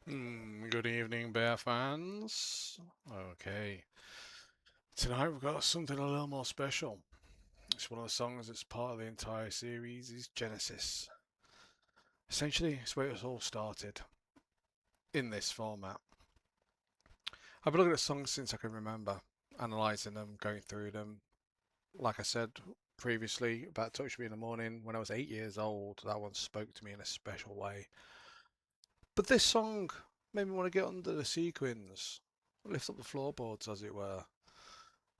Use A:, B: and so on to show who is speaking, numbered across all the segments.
A: Good evening, Bear fans. Okay, tonight we've got something a little more special. It's one of the songs that's part of the entire series is Genesis. Essentially, it's where it all started in this format. I've been looking at songs since I can remember, analysing them, going through them. Like I said previously about Touch Me in the Morning, when I was 8 years old, that one spoke to me in a special way. But this song made me want to get under the sequins, lift up the floorboards, as it were,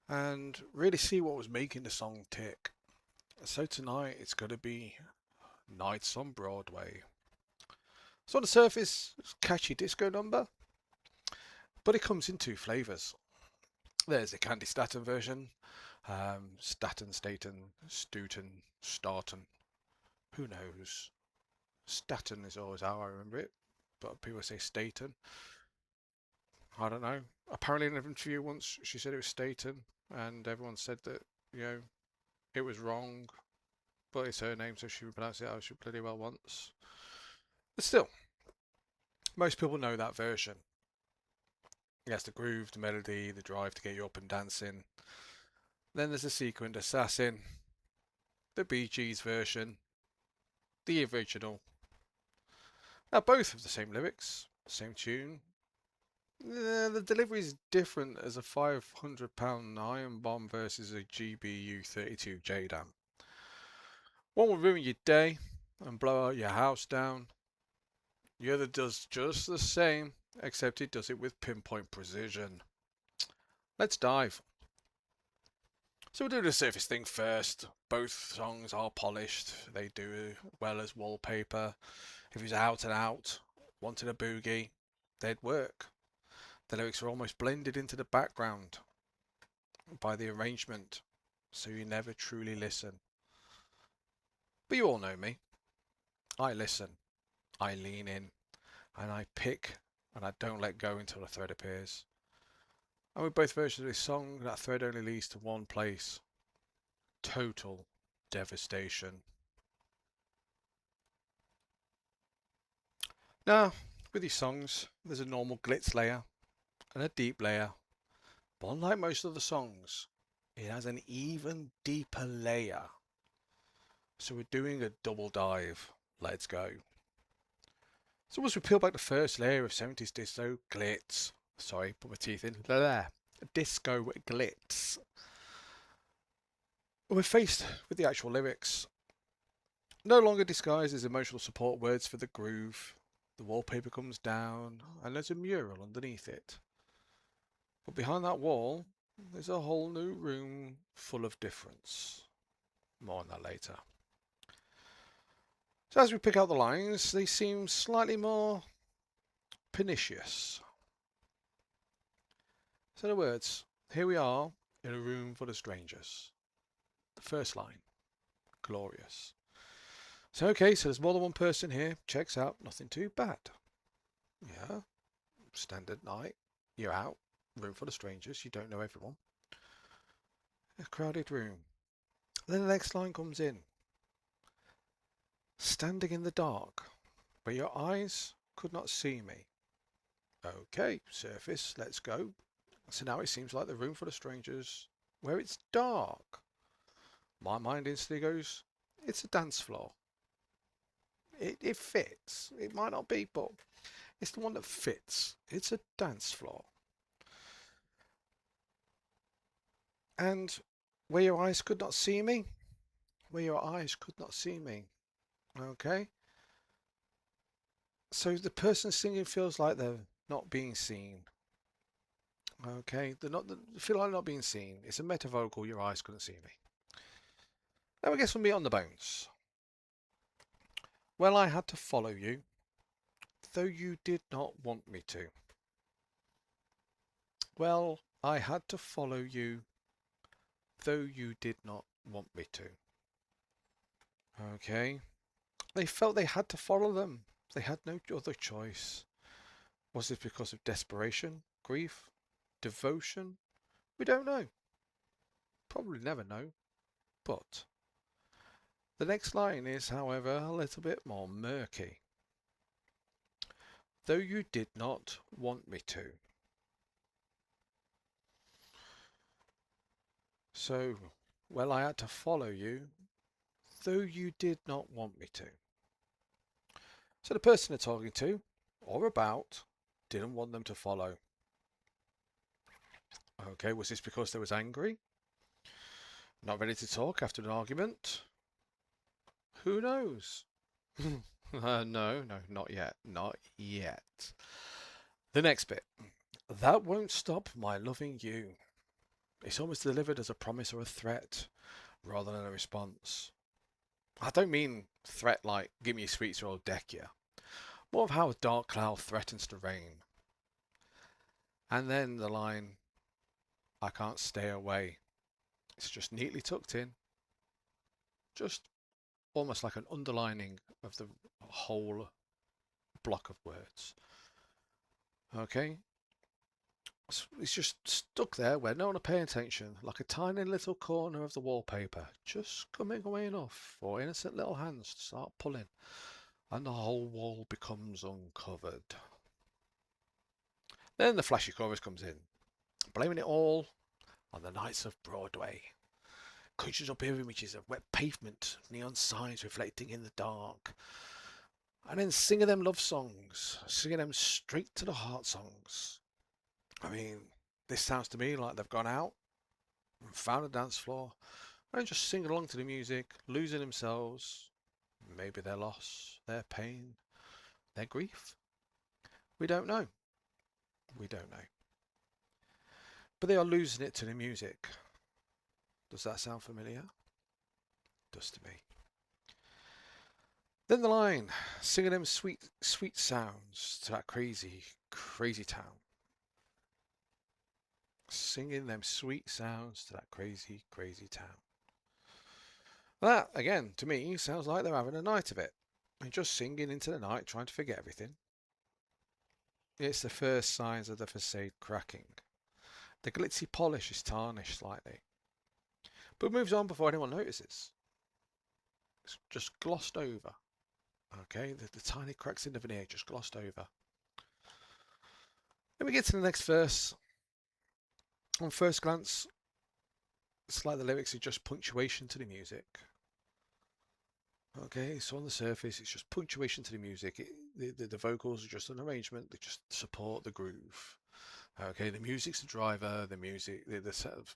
A: and really see what was making the song tick. So tonight it's going to be Nights on Broadway. So on the surface, it's a catchy disco number, but it comes in two flavours. There's a Candy Staten version, Staten, Stooten, Starten. Who knows? Staten is always how I remember it, but people say Staten. I don't know. Apparently in an interview once she said it was Staten, and everyone said that, you know, it was wrong, but it's her name, so she pronounced it how she bloody well wants. But still, most people know that version. Yes, the groove, the melody, the drive to get you up and dancing. Then there's the sequined assassin, the Bee Gees version, the original. Now both have the same lyrics, same tune. The delivery is different as a £500 iron bomb versus a GBU 32 JDAM. One will ruin your day and blow out your house down. The other does just the same, except it does it with pinpoint precision. Let's dive. So we'll do the surface thing first. Both songs are polished. They do well as wallpaper. If it was out and out, wanted a boogie, they'd work. The lyrics are almost blended into the background by the arrangement, so you never truly listen. But you all know me. I listen, I lean in, and I pick, and I don't let go until a thread appears. And with both versions of this song, that thread only leads to one place: total devastation. Now, with these songs, there's a normal glitz layer and a deep layer, but unlike most of the songs, it has an even deeper layer. So we're doing a double dive. Let's go. So once we peel back the first layer of 70s disco glitz, sorry, put my teeth in, blah, disco glitz, we're faced with the actual lyrics. No longer disguised as emotional support words for the groove, the wallpaper comes down and there's a mural underneath it. But behind that wall, there's a whole new room full of difference. More on that later. So as we pick out the lines, they seem slightly more pernicious. So in other words, here we are in a room full of strangers. The first line, glorious. So okay, so there's more than one person here. Checks out, nothing too bad. Yeah, standard night. You're out, room full of strangers. You don't know everyone. A crowded room. Then the next line comes in. Standing in the dark, but your eyes could not see me. Okay, surface, let's go. So now it seems like the room full of strangers where it's dark. My mind instantly goes, it's a dance floor. It fits. It might not be, but it's the one that fits. It's a dance floor. And where your eyes could not see me, where your eyes could not see me. Okay? So the person singing feels like they're not being seen. Okay? They feel like not being seen. It's a metaphorical, your eyes couldn't see me. Now we get some meat on the bones. Well, I had to follow you, though you did not want me to. Well, I had to follow you, though you did not want me to. Okay. They felt they had to follow them. They had no other choice. Was it because of desperation, grief, devotion? We don't know. Probably never know. But the next line is, however, a little bit more murky. though you did not want me to. So, well, I had to follow you, though you did not want me to. So the person they're talking to, or about, didn't want them to follow. Okay, was this because they was angry? Not ready to talk after an argument? Who knows? No, not yet. Not yet. The next bit. That won't stop my loving you. It's almost delivered as a promise or a threat rather than a response. I don't mean threat like give me a sweets or I'll deck you. More of how a dark cloud threatens to rain. And then the line, I can't stay away. It's just neatly tucked in. Just almost like an underlining of the whole block of words. Okay? It's just stuck there where no one will pay attention, like a tiny little corner of the wallpaper, just coming away enough for innocent little hands to start pulling, and the whole wall becomes uncovered. Then the flashy chorus comes in, blaming it all on the nights of Broadway. Creatures up here images of wet pavement, neon signs reflecting in the dark, and then singing them love songs, singing them straight to the heart songs. I mean, this sounds to me like they've gone out and found a dance floor and just singing along to the music, losing themselves, maybe their loss, their pain, their grief. We don't know. We don't know. But they are losing it to the music. Does that sound familiar? Does to me. Then the line, singing them sweet, sweet sounds to that crazy, crazy town. Singing them sweet sounds to that crazy, crazy town. That, again, to me, sounds like they're having a night of it. And just singing into the night, trying to forget everything. It's the first signs of the facade cracking. The glitzy polish is tarnished slightly, but moves on before anyone notices. It's just glossed over. Okay, the tiny cracks in the veneer just glossed over. Then we get to the next verse. On first glance, it's like the lyrics are just punctuation to the music. Okay, so on the surface, it's just punctuation to the music. The vocals are just an arrangement. They just support the groove. Okay, the music's the driver. The music, the set of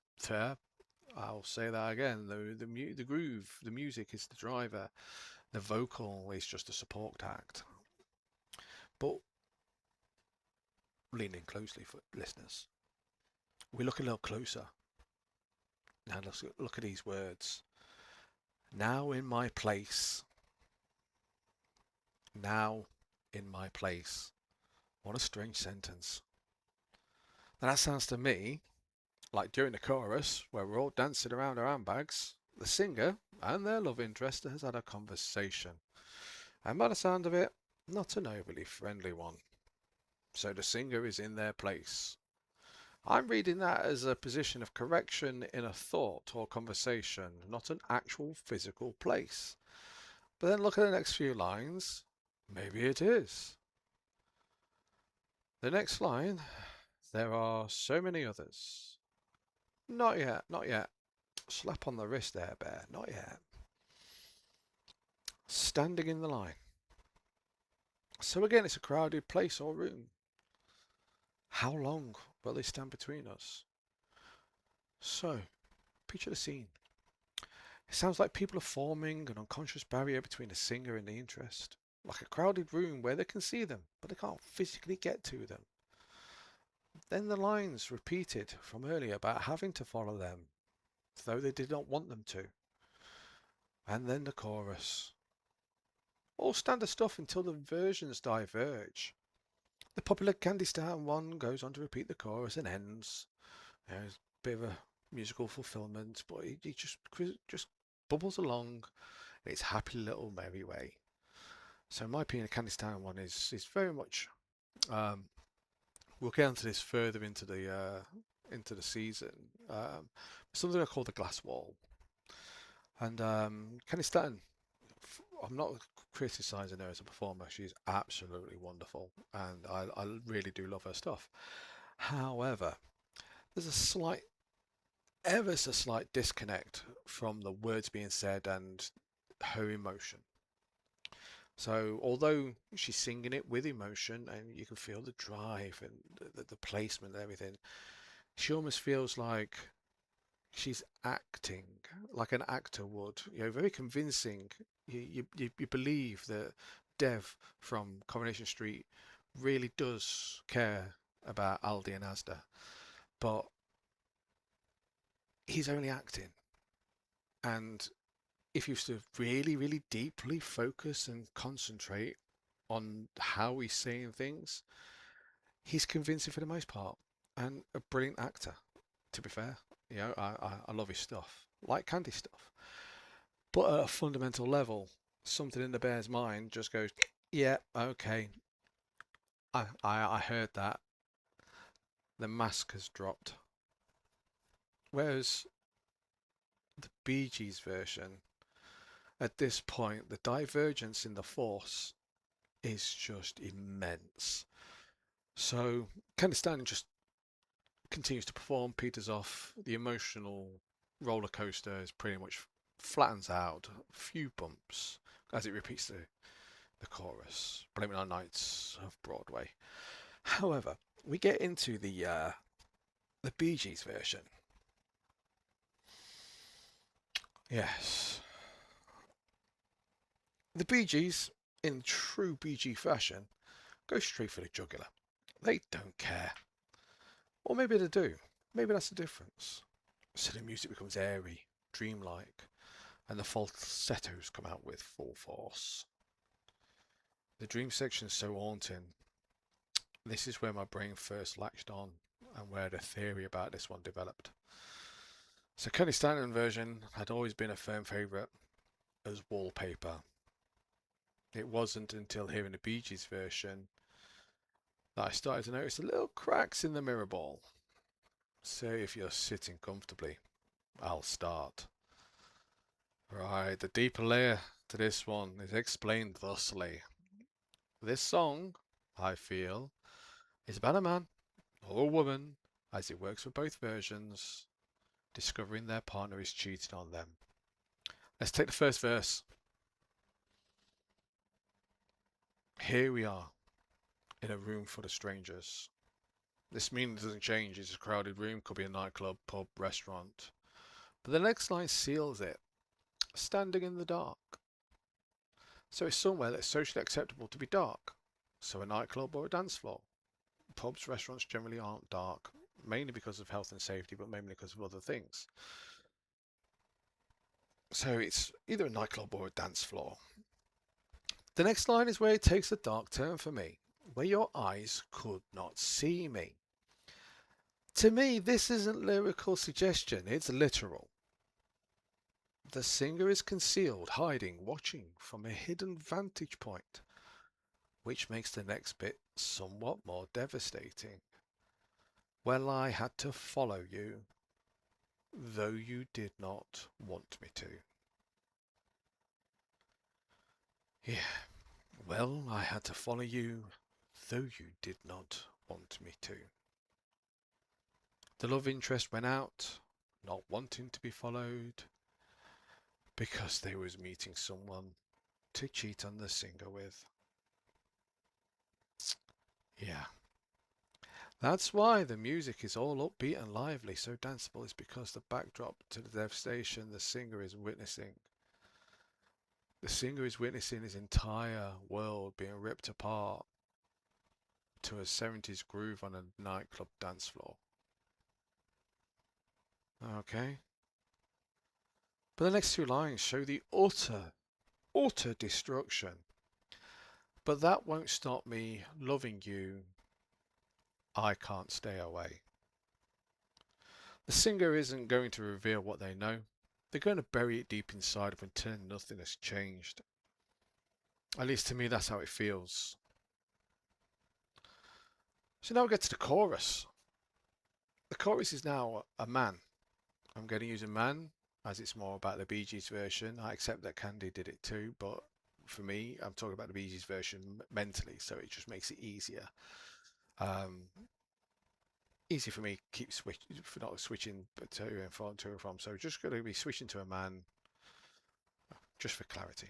A: I'll say that again. The groove, the music is the driver. The vocal is just a support act. But lean in closely for listeners. We look a little closer. Now let's look at these words. Now in my place. Now in my place. What a strange sentence. Now that sounds to me like during the chorus, where we're all dancing around our handbags, the singer and their love interest has had a conversation. And by the sound of it, not an overly friendly one. So the singer is in their place. I'm reading that as a position of correction in a thought or conversation, not an actual physical place. But then look at the next few lines. Maybe it is. The next line, there are so many others. Not yet, not yet. Slap on the wrist there, Bear. Not yet. Standing in the line. So again, it's a crowded place or room. How long will they stand between us? So, picture the scene. It sounds like people are forming an unconscious barrier between the singer and the interest. Like a crowded room where they can see them, but they can't physically get to them. Then the lines repeated from earlier about having to follow them, though they did not want them to. And then the chorus. All standard stuff until the versions diverge. The popular Candy Star one goes on to repeat the chorus and ends. There's a bit of a musical fulfillment, but it just bubbles along in its happy little merry way. So in my opinion, the Candy Star one is very much. We'll get into this further into the season. Something I call the glass wall, and Kenny Staton I'm not criticizing her as a performer. She's absolutely wonderful, and I really do love her stuff. However, there's a slight, ever so slight disconnect from the words being said and her emotion. So, although she's singing it with emotion and you can feel the drive and the placement and everything, she almost feels like she's acting like an actor would, very convincing. You believe that Dev from Coronation Street really does care about Aldi and Asda, but he's only acting. And if you sort of really, really deeply focus and concentrate on how he's saying things, he's convincing for the most part and a brilliant actor, to be fair. I love his stuff, like Candy stuff. But at a fundamental level, something in the bear's mind just goes, yeah, okay, I heard that. The mask has dropped. Whereas the Bee Gees version, at this point, the divergence in the force is just immense. So Candy Stanton just continues to perform, peters off. The emotional roller coaster is pretty much flattens out. A few bumps as it repeats the chorus. Blame It on Nights of Broadway. However, we get into the Bee Gees version. Yes, the Bee Gees, in true Bee Gee fashion, go straight for the jugular. They don't care, or maybe they do. Maybe that's the difference. So the music becomes airy, dreamlike, and the falsettos come out with full force. The dream section is so haunting. This is where my brain first latched on and where the theory about this one developed. So Kenny Stanton version had always been a firm favourite as wallpaper. It wasn't until hearing the Bee Gees version that I started to notice the little cracks in the mirror ball. So if you're sitting comfortably, I'll start. Right, the deeper layer to this one is explained thusly. This song, I feel, is about a man or a woman, as it works for both versions, discovering their partner is cheating on them. Let's take the first verse. Here we are, in a room full of strangers. This meaning doesn't change. It's a crowded room, could be a nightclub, pub, restaurant. But the next line seals it. Standing in the dark. So it's somewhere that's socially acceptable to be dark. So a nightclub or a dance floor. Pubs, restaurants generally aren't dark, mainly because of health and safety, but mainly because of other things. So it's either a nightclub or a dance floor. The next line is where it takes a dark turn for me, where your eyes could not see me. To me, this isn't lyrical suggestion, it's literal. The singer is concealed, hiding, watching from a hidden vantage point, which makes the next bit somewhat more devastating. Well, I had to follow you, though you did not want me to. Yeah, well, I had to follow you, though you did not want me to. The love interest went out, not wanting to be followed, because they was meeting someone to cheat on the singer with. Yeah. That's why the music is all upbeat and lively, so danceable, is because the backdrop to the devastation the singer is witnessing. The singer is witnessing his entire world being ripped apart to a 70s groove on a nightclub dance floor. Okay? But the next two lines show the utter destruction. But that won't stop me loving you. I can't stay away. The singer isn't going to reveal what they know. They're going to bury it deep inside and pretend nothing has changed. At least to me, that's how it feels. So now we get to the chorus. The chorus is now a man. I'm going to use a man as it's more about the Bee Gees version. I accept that Candy did it too, but for me, I'm talking about the Bee Gees version mentally, so it just makes it easier. Um, Easy for me keep switch for not switching to and from. So just going to be switching to a man just for clarity.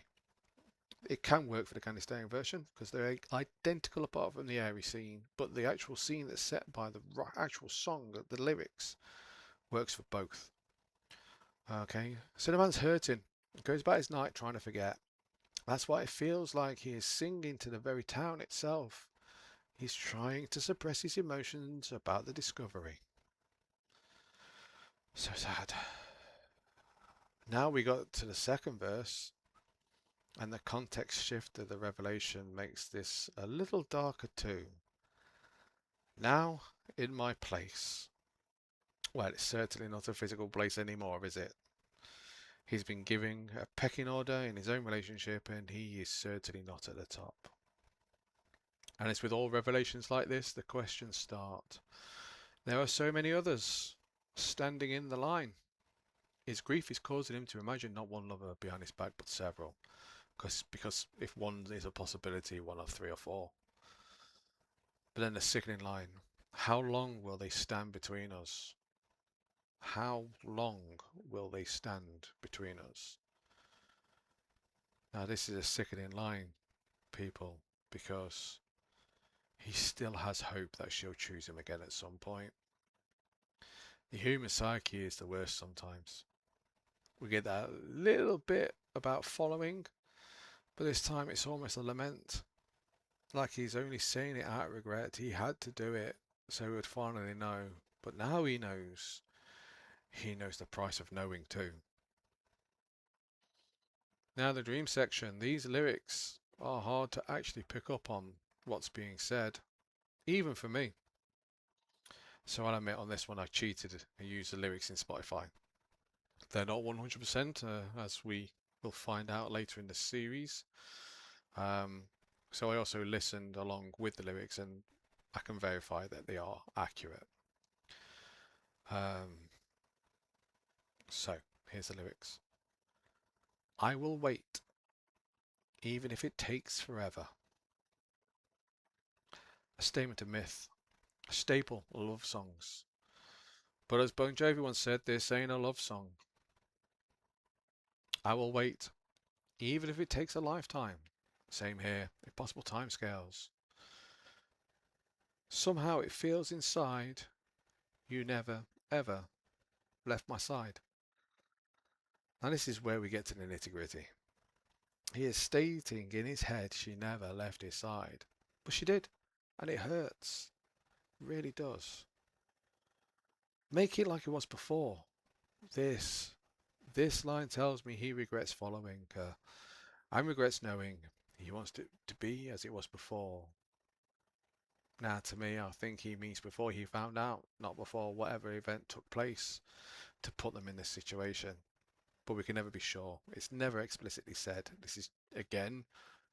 A: It can work for the Candy Stone version because they're identical apart from the airy scene, but the actual scene that's set by the actual song, the lyrics, works for both. Okay, so the man's hurting. He goes about his night trying to forget. That's why it feels like he is singing to the very town itself. He's trying to suppress his emotions about the discovery. So sad. Now we got to the second verse, and the context shift of the revelation makes this a little darker too. Now, in my place. Well, it's certainly not a physical place anymore, is it? He's been giving a pecking order in his own relationship, and he is certainly not at the top. And it's with all revelations like this, the questions start. There are so many others standing in the line. His grief is causing him to imagine not one lover behind his back, but several. Because if one is a possibility, one of three or four. But then the sickening line. How long will they stand between us? How long will they stand between us? Now this is a sickening line, people, because he still has hope that she'll choose him again at some point. The human psyche is the worst sometimes. We get that little bit about following, but this time it's almost a lament. Like he's only saying it out of regret. He had to do it so he would finally know. But now he knows. He knows the price of knowing too. Now the dream section. These lyrics are hard to actually pick up on what's being said, even for me. So I'll admit on this one I cheated and used the lyrics in Spotify. They're not 100% as we will find out later in the series. Um, so I also listened along with the lyrics and I can verify that they are accurate. Um, so here's the lyrics. I will wait, even if it takes forever. A statement of myth, a staple of love songs. But as Bon Jovi once said, this ain't a love song. I will wait, even if it takes a lifetime. Same here, impossible timescales. Somehow it feels inside you never, ever left my side. Now this is where we get to the nitty gritty. He is stating in his head she never left his side. But she did. And it hurts. It really does. Make it like it was before. This. This line tells me he regrets following her and regrets knowing he wants it to be as it was before. Now, to me, I think he means before he found out, not before whatever event took place to put them in this situation. But we can never be sure. It's never explicitly said. This is, again,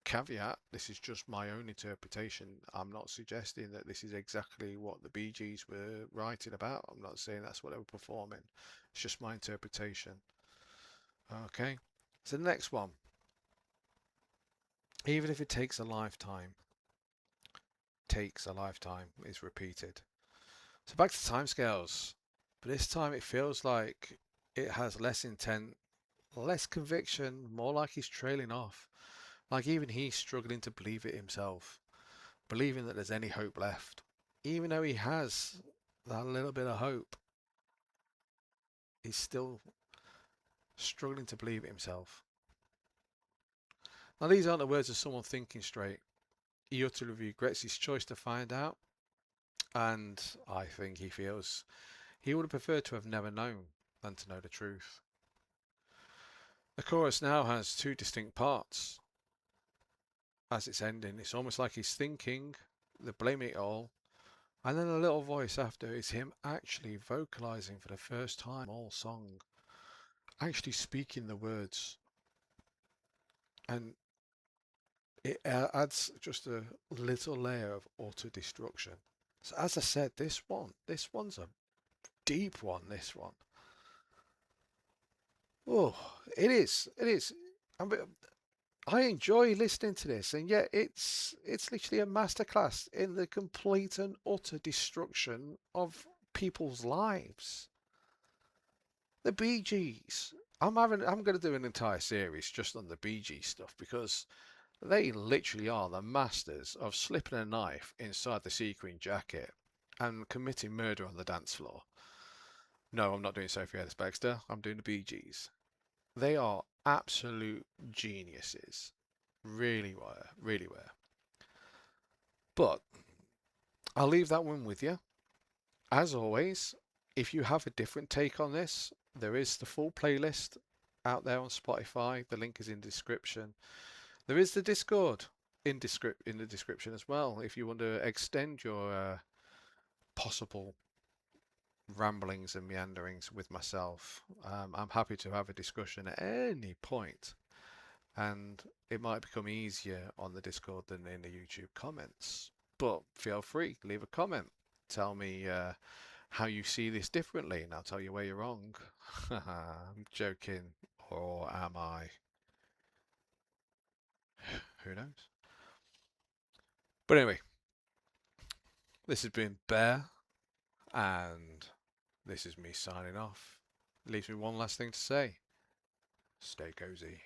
A: caveat, this is just my own interpretation. I'm not suggesting that this is exactly what the Bee Gees were writing about. I'm not saying that's what they were performing. It's just my interpretation. Okay, so the next one. Even if it takes a lifetime is repeated. So back to timescales. But this time it feels like it has less intent, less conviction, more like he's trailing off. Like even he's struggling to believe it himself, believing that there's any hope left. Even though he has that little bit of hope, he's still struggling to believe it himself. Now these aren't the words of someone thinking straight. He utterly regrets his choice to find out, and I think he feels he would have preferred to have never known than to know the truth. The chorus now has two distinct parts. As it's ending, it's almost like he's thinking, the blaming it all, and then a little voice after is him actually vocalizing for the first time all song, actually speaking the words, and it adds just a little layer of utter destruction. So as I said, this one's a deep one. This one, oh, it is. I mean, I enjoy listening to this, and yet it's literally a masterclass in the complete and utter destruction of people's lives. The Bee Gees. I'm going to do an entire series just on the Bee Gees stuff because they literally are the masters of slipping a knife inside the sequin jacket and committing murder on the dance floor. No, I'm not doing Sophie Ellis-Bextor. I'm doing the Bee Gees. They are absolute geniuses. Really were, really were. But I'll leave that one with you. As always, if you have a different take on this, there is the full playlist out there on Spotify. The link is in the description. There is the Discord in the description as well. If you want to extend your possible ramblings and meanderings with myself, I'm happy to have a discussion at any point, and it might become easier on the Discord than in the YouTube comments. But feel free, leave a comment. Tell me how you see this differently, and I'll tell you where you're wrong. I'm joking, or am I? Who knows? But anyway, this has been Bear, and this is me signing off. Leaves me one last thing to say. Stay cozy.